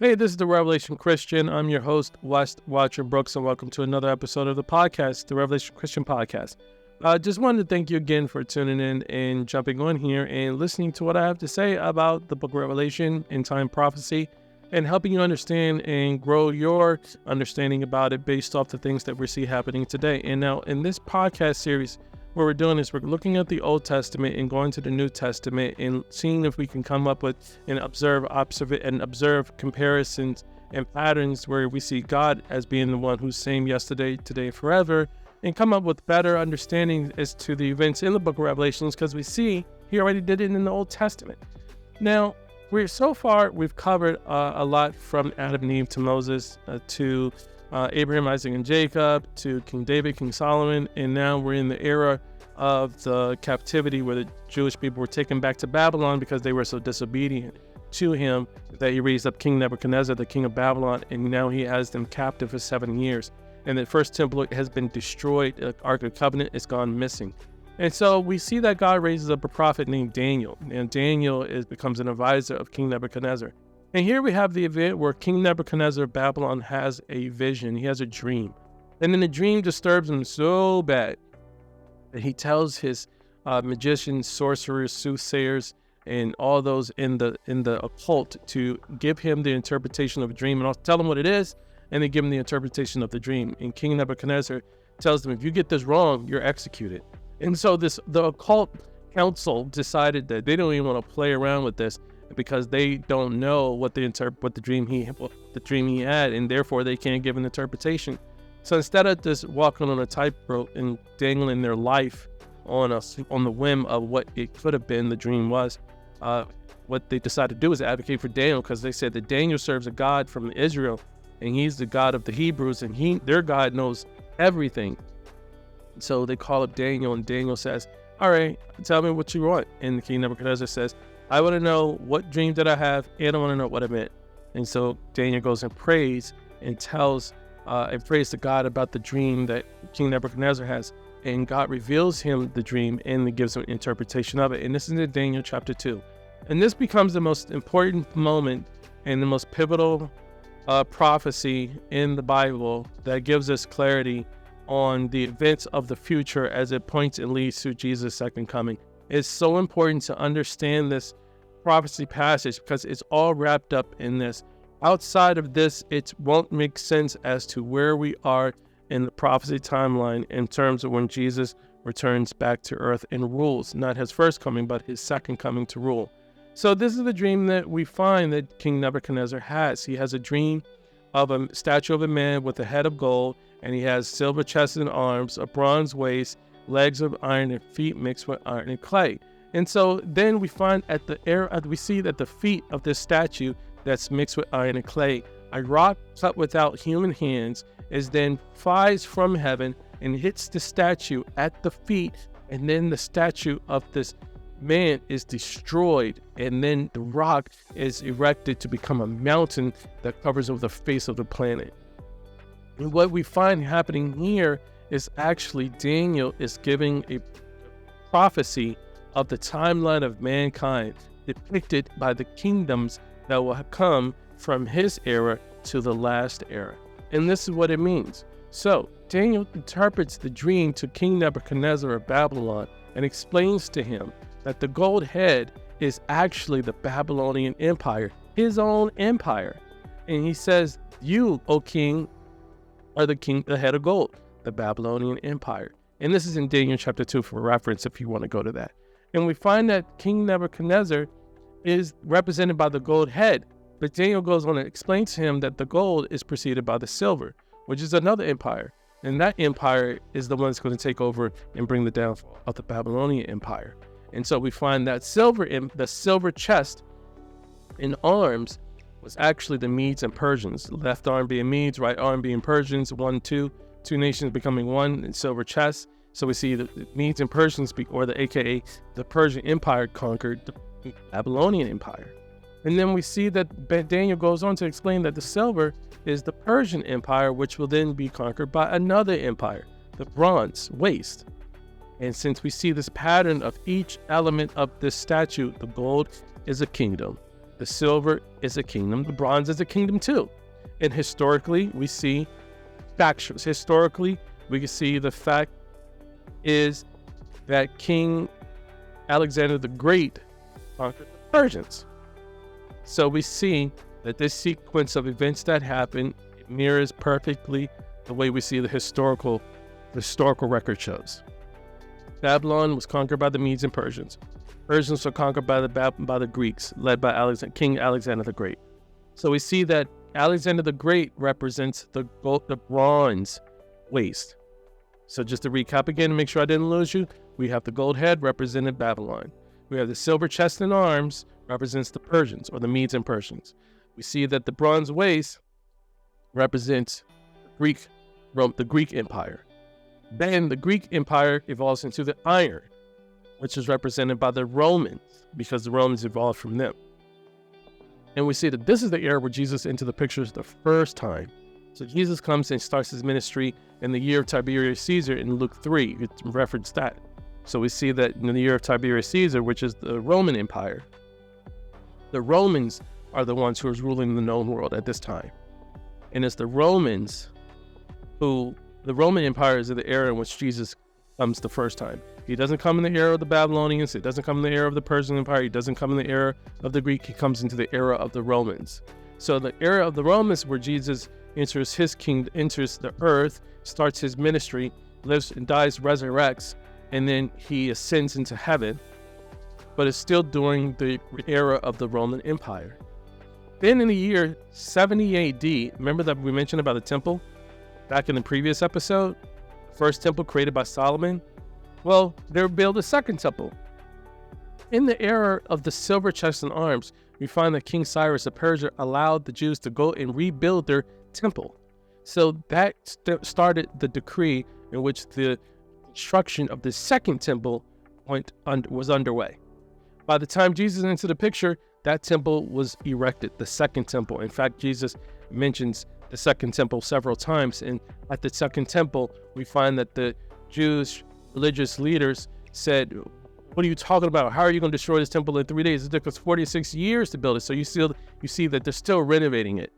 Hey, this is the Revelation Christian. I'm your host, West Watcher Brooks, and welcome to another episode of the podcast, the Revelation Christian Podcast. Just wanted to thank you again for tuning in and jumping on here and listening to what I have to say about the book of Revelation, end time prophecy, and helping you understand and grow your understanding about it based off the things that we see happening today. And now in this podcast series, what we're doing is we're looking at the Old Testament and going to the New Testament and seeing if we can come up with and observe comparisons and patterns where we see God as being the one who's same yesterday, today, and forever, and come up with better understanding as to the events in the book of Revelations, because we see he already did it in the Old Testament. Now, we've covered a lot from Adam and Eve to Moses to Abraham, Isaac, and Jacob, to King David, King Solomon, and now we're in the era of the captivity where the Jewish people were taken back to Babylon because they were so disobedient to him that he raised up King Nebuchadnezzar, the king of Babylon, and now he has them captive for 7 years. And the first temple has been destroyed. The Ark of the Covenant is gone missing. And so we see that God raises up a prophet named Daniel, and Daniel becomes an advisor of King Nebuchadnezzar. And here we have the event where King Nebuchadnezzar of Babylon has a vision. He has a dream. And then the dream disturbs him so bad that he tells his magicians, sorcerers, soothsayers, and all those in the occult to give him the interpretation of a dream. And I'll tell him what it is, and they give him the interpretation of the dream. And King Nebuchadnezzar tells them, if you get this wrong, you're executed. And so the occult council decided that they don't even want to play around with this, because they don't know what the dream he had, and therefore they can't give an interpretation. So instead of just walking on a tightrope and dangling their life on the whim of what it could have been, the dream was, what they decided to do is advocate for Daniel, because they said that Daniel serves a God from Israel, and he's the God of the Hebrews, and their God knows everything. So they call up Daniel, and Daniel says, all right, tell me what you want. And King Nebuchadnezzar says, I want to know what dream did I have, and I want to know what it meant. And so Daniel goes and prays and prays to God about the dream that King Nebuchadnezzar has. And God reveals him the dream and gives him an interpretation of it. And this is in Daniel chapter 2. And this becomes the most important moment and the most pivotal prophecy in the Bible that gives us clarity on the events of the future as it points and leads to Jesus' second coming. It's so important to understand this prophecy passage because it's all wrapped up in this. Outside of this, it won't make sense as to where we are in the prophecy timeline in terms of when Jesus returns back to earth and rules, not his first coming, but his second coming to rule. So this is the dream that we find that King Nebuchadnezzar has. He has a dream of a statue of a man with a head of gold, and he has silver chest and arms, a bronze waist, legs of iron, and feet mixed with iron and clay. And so then we find we see that the feet of this statue that's mixed with iron and clay, a rock cut without human hands, is then flies from heaven and hits the statue at the feet, and then the statue of this man is destroyed, and then the rock is erected to become a mountain that covers over the face of the planet. And what we find happening here is actually Daniel is giving a prophecy of the timeline of mankind depicted by the kingdoms that will come from his era to the last era. And this is what it means. So Daniel interprets the dream to King Nebuchadnezzar of Babylon and explains to him that the gold head is actually the Babylonian Empire, his own empire. And he says, you, O king, are the head of gold, the Babylonian Empire. And this is in Daniel chapter 2 for reference if you want to go to that. And we find that King Nebuchadnezzar is represented by the gold head. But Daniel goes on and explains to him that the gold is preceded by the silver, which is another empire. And that empire is the one that's going to take over and bring the downfall of the Babylonian Empire. And so we find that the silver chest in arms was actually the Medes and Persians. Left arm being Medes, right arm being Persians, 1, 2 nations becoming one in silver chest. So we see the Medes and Persians, aka the Persian Empire, conquered the Babylonian Empire. And then we see that Daniel goes on to explain that the silver is the Persian Empire, which will then be conquered by another empire, the bronze waist. And since we see this pattern of each element of this statue, the gold is a kingdom, The silver is a kingdom. The bronze is a kingdom too. And historically, we see factions. Historically, we can see the fact is that King Alexander the Great conquered the Persians. So we see that this sequence of events that happened mirrors perfectly the way we see the historical record shows. Babylon was conquered by the Medes and Persians. Persians were conquered by the Greeks, led by King Alexander the Great. So we see that Alexander the Great represents the bronze waist. So just to recap again, to make sure I didn't lose you, we have the gold head represented Babylon. We have the silver chest and arms represents the Persians, or the Medes and Persians. We see that the bronze waist represents the Greek Empire. Then the Greek Empire evolves into the iron, which is represented by the Romans, because the Romans evolved from them. And we see that this is the era where Jesus entered the pictures the first time. So Jesus comes and starts his ministry in the year of Tiberius Caesar in Luke 3. It referenced that. So we see that in the year of Tiberius Caesar, which is the Roman Empire, the Romans are the ones who are ruling the known world at this time. And it's the Roman Empire is the era in which Jesus comes the first time. He doesn't come in the era of the Babylonians. He doesn't come in the era of the Persian Empire. He doesn't come in the era of the Greek. He comes into the era of the Romans. So the era of the Romans, where Jesus enters his kingdom, enters the earth, starts his ministry, lives and dies, resurrects, and then he ascends into heaven. But it's still during the era of the Roman Empire. Then in the year 70 AD, remember that we mentioned about the temple back in the previous episode? First temple created by Solomon. Well, they would build a second temple. In the era of the silver chest and arms, we find that King Cyrus of Persia allowed the Jews to go and rebuild their temple. So that started the decree in which the construction of the second temple was underway. By the time Jesus entered the picture, that temple was erected, the second temple. In fact, Jesus mentions the second temple several times. And at the second temple, we find that the Jewish religious leaders said, what are you talking about? How are you going to destroy this temple in 3 days? It took us 46 years to build it. So you see that they're still renovating it.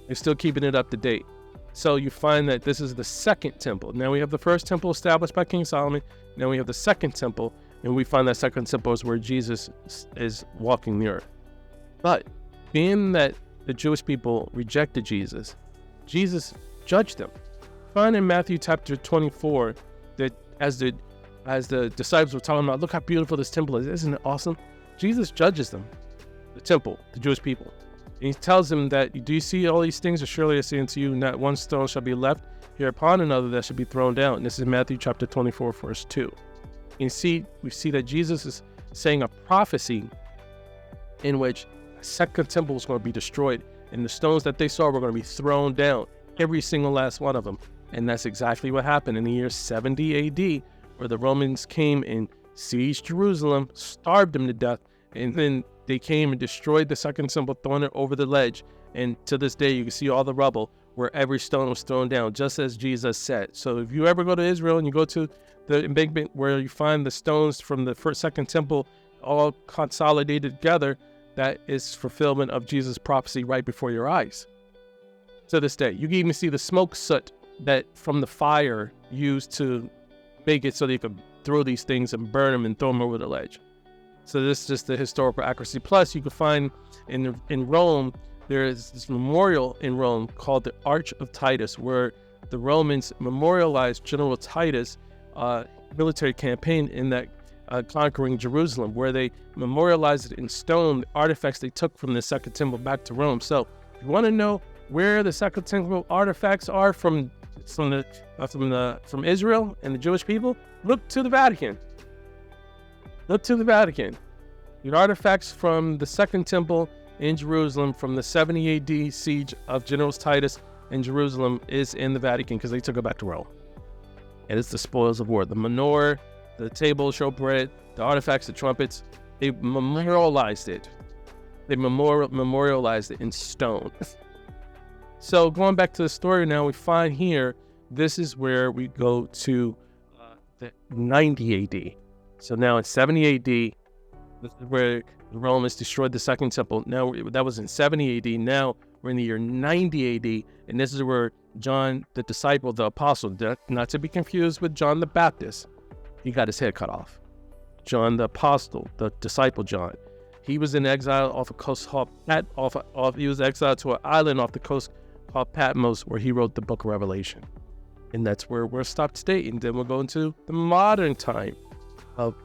They're still keeping it up to date. So you find that this is the second temple. Now we have the first temple established by King Solomon. Now we have the second temple. And we find that second temple is where Jesus is walking the earth. But being that the Jewish people rejected Jesus, Jesus judged them. Find in Matthew chapter 24 that as the disciples were talking about, look how beautiful this temple is. Isn't it awesome? Jesus judges them, the temple, the Jewish people. And he tells them that, do you see all these things? Surely I say unto you, not one stone shall be left here upon another that shall be thrown down. And this is Matthew chapter 24, verse 2. We see that Jesus is saying a prophecy in which a second temple is going to be destroyed, and the stones that they saw were going to be thrown down, every single last one of them. And that's exactly what happened in the year 70 AD, where the Romans came and sieged Jerusalem, starved them to death, and then they came and destroyed the second temple, throwing it over the ledge. And to this day, you can see all the rubble where every stone was thrown down, just as Jesus said. So if you ever go to Israel and you go to the embankment where you find the stones from the second temple all consolidated together, that is fulfillment of Jesus' prophecy right before your eyes. To this day, you can even see the smoke soot that from the fire used to make it so they could throw these things and burn them and throw them over the ledge. So this is just the historical accuracy. Plus, you can find in Rome, there is this memorial in Rome called the Arch of Titus, where the Romans memorialized General Titus' military campaign in that conquering Jerusalem, where they memorialized it in stone, the artifacts they took from the Second Temple back to Rome. So if you want to know where the Second Temple artifacts are from Israel and the Jewish people, look to the Vatican. Look to the Vatican. The artifacts from the Second Temple in Jerusalem from the 70 AD siege of General Titus in Jerusalem is in the Vatican, because they took it back to Rome. And it's the spoils of war. The menorah, the table, showbread, the artifacts, the trumpets, they memorialized it. They memorialized it in stone. So going back to the story now, we find here, this is where we go to the 90 AD. So now in 70 AD, This is where the Romans destroyed the second temple. Now, that was in 70 AD. Now, we're in the year 90 AD. And this is where John, the disciple, the apostle, not to be confused with John the Baptist, he got his head cut off. John the apostle, the disciple John, he was in exile off a coast called he was exiled to an island off the coast called Patmos, where he wrote the book of Revelation. And that's where we'll stop today. And then we'll go into the modern time of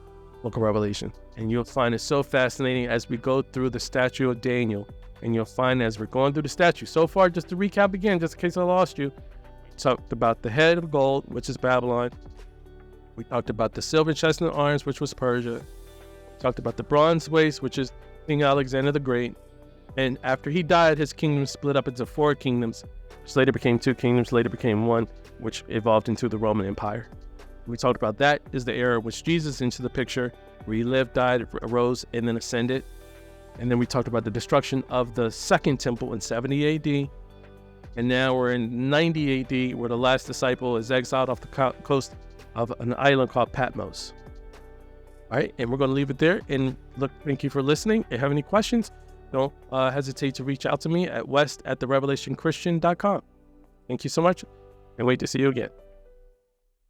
book of Revelation. And you'll find it so fascinating as we go through the statue of Daniel. And you'll find as we're going through the statue, so far, just to recap again, just in case I lost you, we talked about the head of gold, which is Babylon. We talked about the silver chest and arms, which was Persia. We talked about the bronze waist, which is King Alexander the Great. And after he died, his kingdom split up into 4 kingdoms, which later became 2 kingdoms, later became 1, which evolved into the Roman Empire. We talked about that is the era which Jesus into the picture, where he lived, died, arose, and then ascended. And then we talked about the destruction of the second temple in 70 AD. And now we're in 90 AD, where the last disciple is exiled off the coast of an island called Patmos. All right, and we're going to leave it there. And look, thank you for listening. If you have any questions, don't hesitate to reach out to me at west@therevelationchristian.com. Thank you so much, and wait to see you again.